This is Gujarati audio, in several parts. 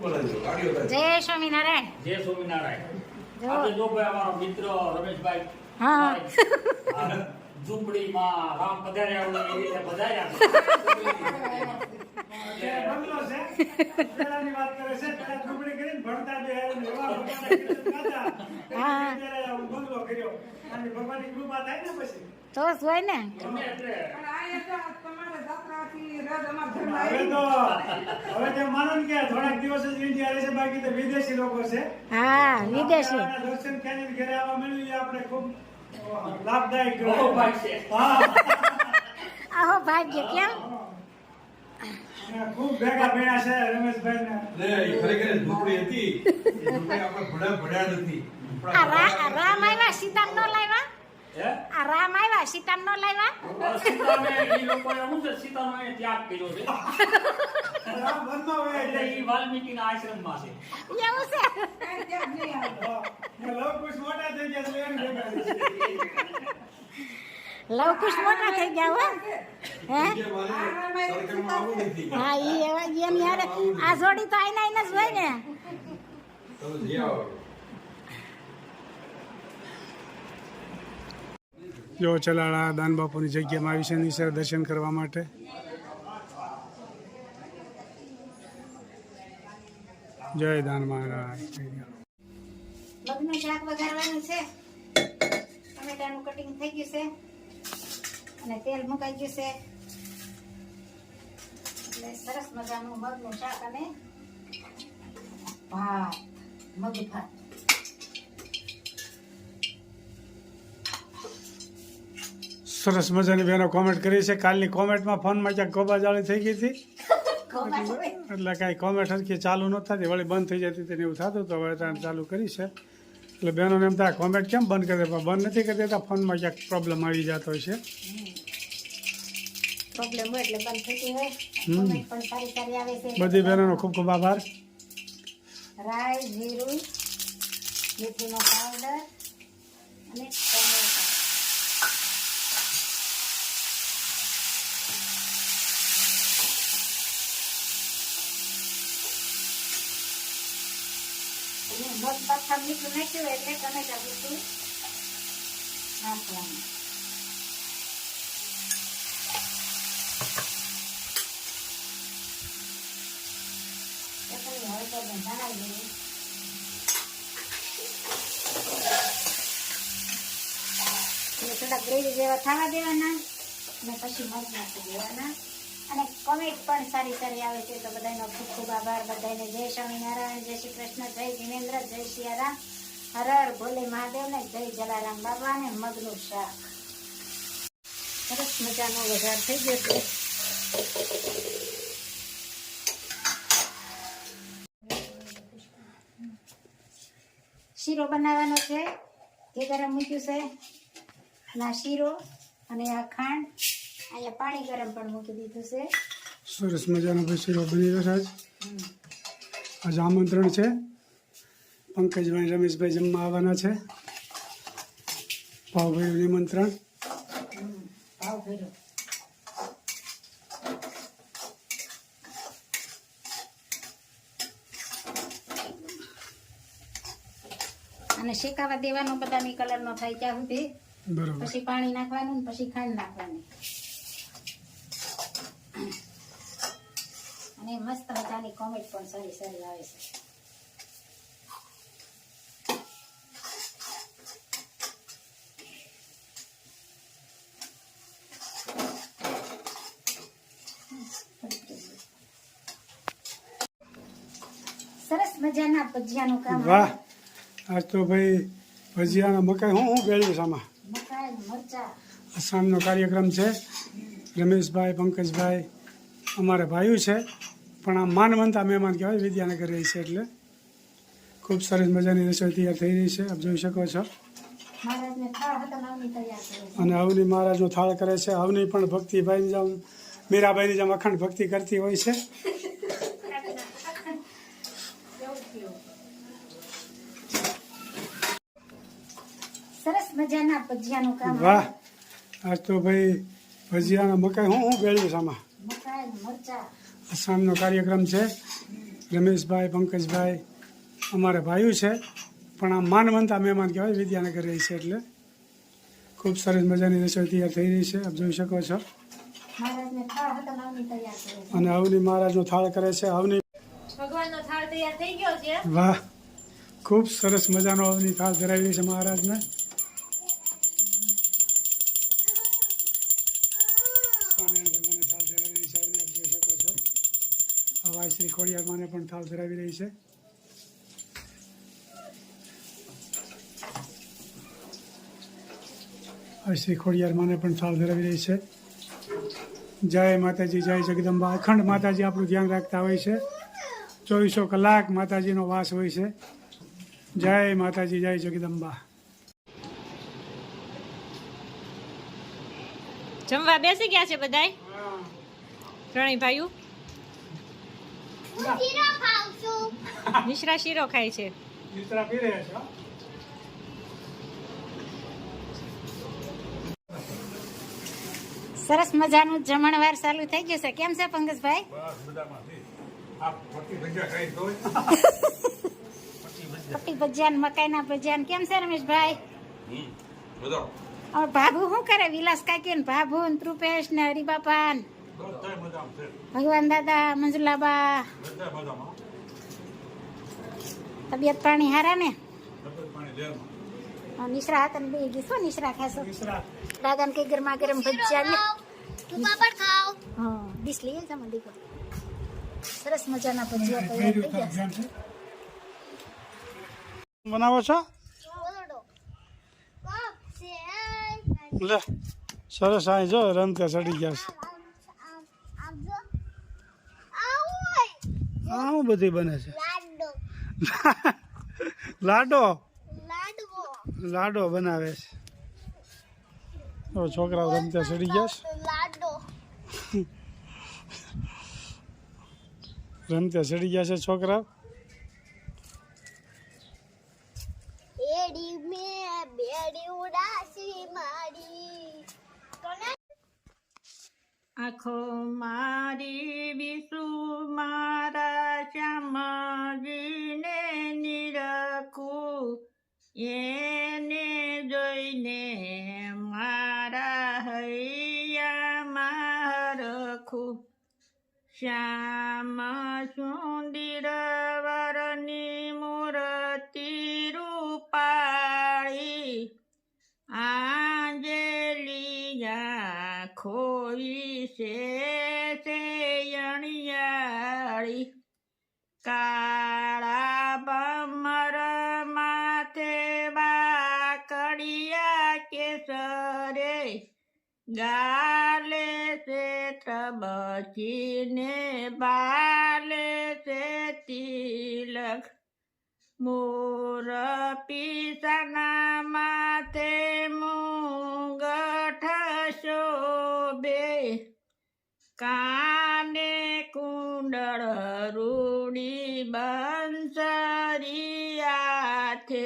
જય સ્વામિનારાયણ. જય સ્વામિનારાયણ. આજે જો ભાઈ અમારો મિત્ર રમેશભાઈ હા ઝૂંપડીમાં રામ પધાર્યા હોય એ રીતે પધાર્યા બંગલો છે પેલાની વાત કરે છે પેલા ઝૂંપડી કરીને ભણતા બે એવા ભગવાનના કીર્તન ગાતા ત્યારે બંગલો કર્યો અને ભગવાનની કૃપા થાય ને પછી તો જ હોય ને. હવે તો માનો ને કે થોડાક દિવસ જ ઇન્ડિયા રહેશે બાકી તો વિદેશી લોકો છે. હા વિદેશી. દર્શન કરીને ઘરે આવવા મળ્યું આપણે ખૂબ લાભદાયક બહુ ભાગ છે. હા આહો ભાગ્ય કેમ. અને ખૂબ ભેગા ભેગા છે રમેશભાઈ ને ખરેખર ઝૂંપડી હતી એ ઝૂંપડી આપણે ભડ્યા નથી. આ રામ આવ્યા સીતા નો લાવ્યા. હે આ રામ આવ્યા સીતા નો લાવ્યા. સીતાને ઈ લોકોએ શું છે સીતાનો એ ત્યાગ કર્યો છે રામ વનમાં હોય એટલે ઈ વાલ્મીકીના આશ્રમમાં છે. એવું છે. લવકુશ મોટા થઈ ગયા છે એમ ભેગા છે. લવકુશ મોટા થઈ ગયા હો. હે સરકારમાં આવું નથી. હા ઈ એમ યાર આ જોડી તો આઈના જ હોય ને. તમે જઈ આવો. જો ચલાળા દાન બાપુની જગ્યામાં આવી છે નિસર દર્શન કરવા માટે. જય દાન મહારાજ. મગનું શાક વઘારવાનું છે. ટમેટાનું કટિંગ થઈ ગયું છે અને તેલ મુકાઈ ગયું છે એટલે સરસ મજાનું મગનું શાક અને ભાત મગ ભાત. સરસ મજાની બહેનો કોમેન્ટ કરી છે. કાલની કોમેન્ટમાં ફોનમાં ક્યાંક ગોબાજાળી થઈ ગઈ હતી એટલે કાંઈ કોમેન્ટ હરખી ચાલુ ન થતી વળી બંધ થઈ જતી તેને એવું થતું તો હવે ત્યાં ચાલુ કરી છે એટલે બહેનોને એમ થાય કોમેન્ટ કેમ બંધ કરી દે પણ બંધ નથી કરી દેતા ફોનમાં ક્યાંક પ્રોબ્લેમ આવી જતો હોય છે. પ્રોબ્લેમ હોય એટલે બંધ થતી હોય. કોમેન્ટ પણ સારી સારી આવે છે. બધી બહેનોનો ખૂબ ખૂબ આભાર. રાઈ જીરું મેથીનો પાવડર અને ટમેટા. મગ પાછા મીઠું નાખ્યું એટલે ટમેટા મીઠું નાખવાનું. હવે તો ધણાઈ ગયું. થોડા ગ્રેવી જેવા થવા દેવાના અને પછી મગ નાખી દેવાના. અને કોમેન્ટ પણ સારી સારી આવે છે તો બધાનો ખૂબ ખૂબ આભાર. બધાને જય સ્વામિનારાયણ, જય શ્રી કૃષ્ણ, જય જીનેન્દ્ર, જય સિયારામ, હર હર ભોલે મહાદેવ ને જય જલારામ બાબા ને મગનું શાક. સરસ મજાનો વઘાર થઈ ગયો છે. શીરો બનાવવાનો છે તે ગરમ મૂક્યું છે. આ શીરો અને આ ખાંડ અહીંયા પાણી ગરમ પણ મૂકી દીધું છે. સરસ મજાનો શીરો બની રહ્યો છે. આજે આમંત્રણ છે. પંકજભાઈ રમેશભાઈ જમવા આવવાના છે. ભાવભાઈ નિમંત્રણ. ભાવ ભર્યો. અને શેકાવા દેવાનો બદામી કલર નો થાય ત્યાં સુધી. બરોબર. પછી પાણી નાખવાનું ને પછી ખાંડ નાખવાની અને મસ્ત મજાની કોમેન્ટ પણ સારી સારી આવે છે. સરસ મજાના ભજીયાનું કામ. વાહ આજ તો ભાઈ ભજીયાના મકાઈ હું ગળ્યું છે આમાં. મકાઈ મરચા આસામનો કાર્યક્રમ છે. રમેશભાઈ પંકજભાઈ અમારા ભાઈઓ છે પણ આ માનવંતા મહેમાન કહેવાય. વિદ્યાનગર રહી છે એટલે ખૂબ સરસ મજાની રસોઈ તૈયાર થઈ રહી છે આપ જોઈ શકો છો. મહારાજને થાળ હતા નામની તૈયાર કરે છે. અને અવની મહારાજનો થાળ કરે છે. અવની પણ ભક્તિભાઈની જેમ મીરાબાઈની જેમ અખંડ ભક્તિ કરતી હોય છે. સરસ મજાના ભજીયાનું કામ. વાહ આજ તો ભાઈ ભજીયાના મકાઈ હું ગળ્યું છે આમાં. મકાઈ મરચા આસામનો કાર્યક્રમ છે. રમેશભાઈ, પંકજભાઈ અમારા ભાઈઓ છે, પણ આ માનવંતા મહેમાન કહેવાય, વિદ્યાનગર રહી છે એટલે. ખૂબ સરસ મજાની રસોઈ તૈયાર થઈ રહી છે, આપ જોઈ શકો છો. મહારાજને થાળ હતો ને અવની તૈયાર કરે છે. અને અવની મહારાજનો થાળ કરે છે. અવની ભગવાનનો થાળ તૈયાર થઈ ગયો છે. વાહ, ખૂબ સરસ મજાનો અવની થાળ ધરાવી રહી છે મહારાજને. સ્વામિનારાયણ ભગવાનને થાળ ધરાવી રહી છે અવની, આપ જોઈ શકો છો. હવા શ્રી ખોડિયારમાંને પણ થાળ ધરાવી રહી છે. શ્રી ખોડિયારમાંને પણ થાળ ધરાવી રહી છે. જય માતાજી, જય જગદંબા. અખંડ માતાજી આપણું ધ્યાન રાખતા હોય છે. 24 કલાક માતાજીનો વાસ હોય છે. જય માતાજી, જય જગદંબા. જમવા બેસી ગયા છે બધાય ત્રણેય ભાઈઓ. મિશ્રા શીરો ખાય છે. મિશ્રા પી રહ્યા છો. સરસ મજાનું જમણવાર ચાલુ થઈ ગયું છે. કેમ છે પંકજભાઈ? બસ બધામાં છે. આ ફરતી ભજીયા ખાઈ તો પટ્ટી ભજીયાન, મકાઈના ભજીયાન. કેમ છે રમેશભાઈ? બધા હવે ભાભુ શું કરે? વિલાસ કાકી ને ભાભુ ને ત્રુપેશ ને હરિબાપા ને બધા મજામાં છે. ભગવાન દાદા, મંજુલાબા. બધા મજામાં. તબિયત પાણી હારા ને? તબિયત પાણી લેરમાં. નિશ્રા હાથ બે ગઈ. શું નિશ્રા ખાશો? મિશ્રા દાદા ને કઈ ગરમા ગરમ ભજીયા લે. હા, ડીશ લઈએ જમા દીકો. સરસ મજાના ભજીયા તૈયાર થઈ ગયા છે. બનાવો છો? લે, સરસ. આ જો રમતા ચડી ગયા છે. આવું બધી બને છે. લાડો બનાવે છે. તો છોકરાઓ રમતા ચડી ગયા છે. રમતા ચડી ગયા છે છોકરાઓ. આખો મારી વિસુ મારા શ્યામજીને નિરખું, એને જોઈને મારા હૈયામાં રખું. શ્યામ સુંદર વરની મૂર્તિ રૂપાળી, આંજલિયા ખોઈ છે અણિયાળી. કાળા બમર માથે વાકડિયા કેસરે, ગાલે છે ત્રબચીને બાલે છે તિલક. મોર પીસાના માથે મુંગઠ શોભે, કાને કુંડળ રૂડી બંસરી હાથે.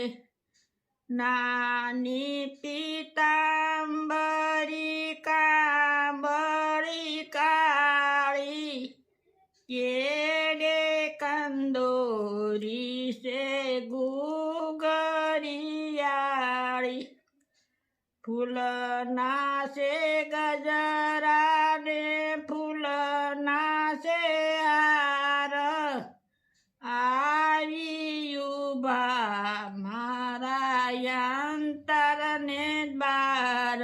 નાની પીતાંબરી કાંબળી કાળી, કેડે કંદોરી છે ગુગરિયાળી. ફૂલના છે ગજરા ને ફૂલના છે હાર, આવી ઉભા મારા અંતરને બાર.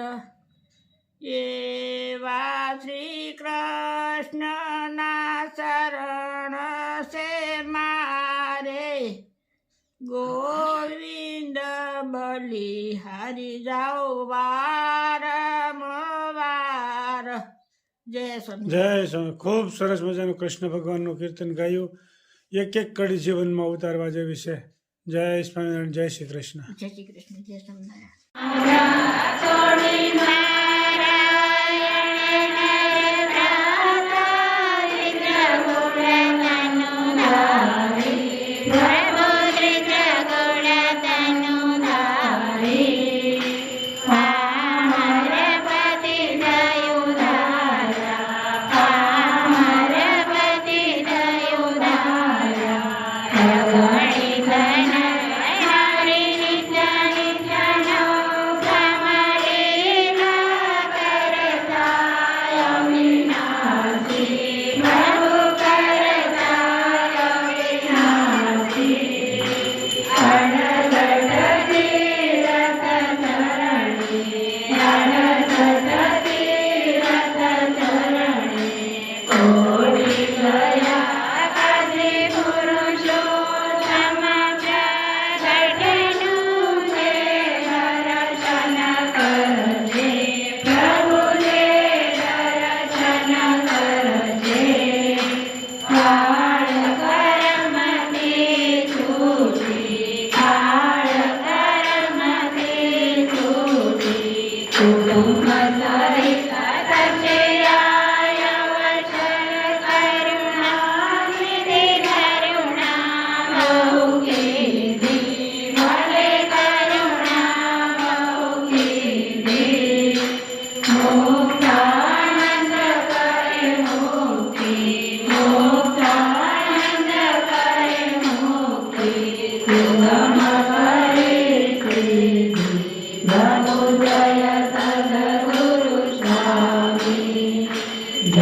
એવા શ્રી કૃષ્ણના શરણ છે મારે, ગોવિંદ બલિહારી જાઓ વારંવાર. જય સ્વામી. જય સ્વામી. ખૂબ સરસ મજાનું કૃષ્ણ ભગવાનનું કીર્તન ગાયું. એક એક કડી જીવનમાં ઉતારવા જેવી છે. જય સ્વામિનારાયણ, જય શ્રી કૃષ્ણ. જય શ્રી કૃષ્ણ. જય સ્વામિનારાયણ.